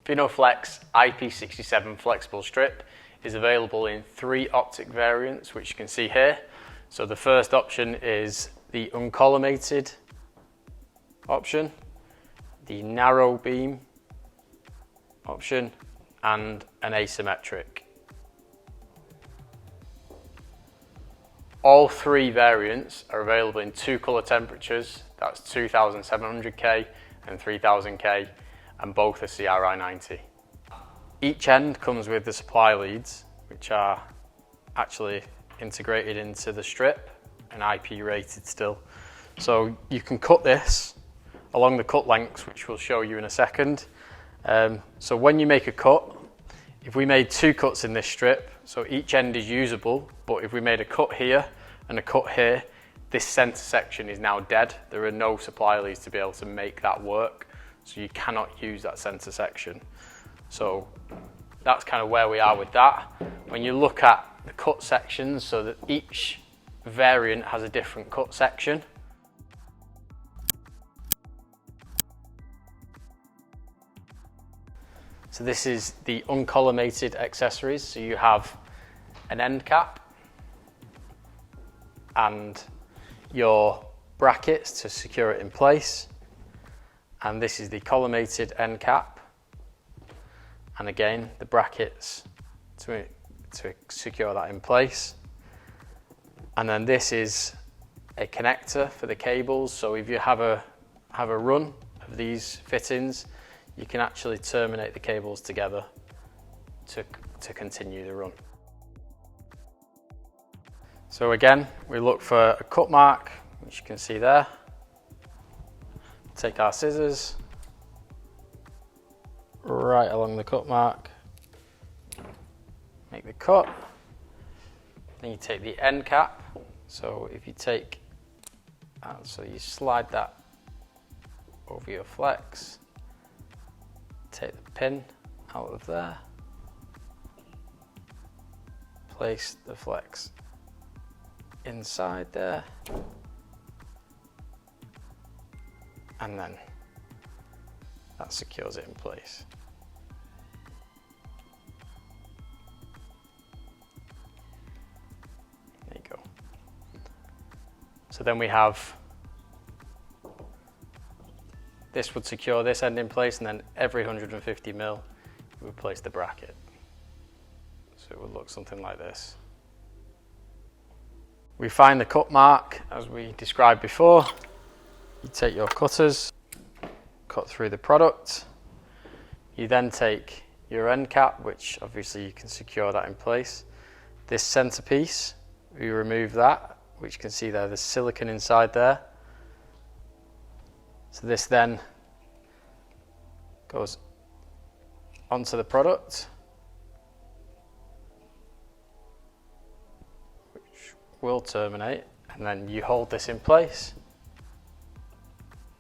FINO FLEX IP67 flexible strip is available in 3 optic variants, which you can see here. So the first option is the uncollimated option, the narrow beam option, and an asymmetric. All 3 variants are available in 2 colour temperatures, that's 2700K and 3000K, and both are CRI 90. Each end comes with the supply leads, which are actually integrated into the strip and IP rated still. So you can cut this along the cut lengths, which we'll show you in a second. So when you make a cut, if we made 2 cuts in this strip, so each end is usable, but if we made a cut here and a cut here, this center section is now dead. There are no supply leads to be able to make that work, so you cannot use that center section. So that's kind of where we are with that. When you look at the cut sections, so that each variant has a different cut section. So this is the uncollimated accessories. So you have an end cap and your brackets to secure it in place. And this is the collimated end cap. And again, the brackets to secure that in place. And then this is a connector for the cables. So if you have a run of these fittings, you can actually terminate the cables together to continue the run. So again, we look for a cut mark, which you can see there. Take our scissors right along the cut mark, make the cut. Then you take the end cap. So if you take, so you slide that over your flex, take the pin out of there, place the flex inside there, and then that secures it in place. There you go. So then we have, this would secure this end in place, and then every 150 mil we would place the bracket. So it would look something like this. We find the cut mark as we described before. You take your cutters, cut through the product. You then take your end cap, which obviously you can secure that in place. This center piece, we remove that, which you can see there, there's silicone inside there. So this then goes onto the product, which will terminate, and then you hold this in place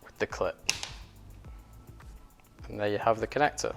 with the clip. And there you have the connector.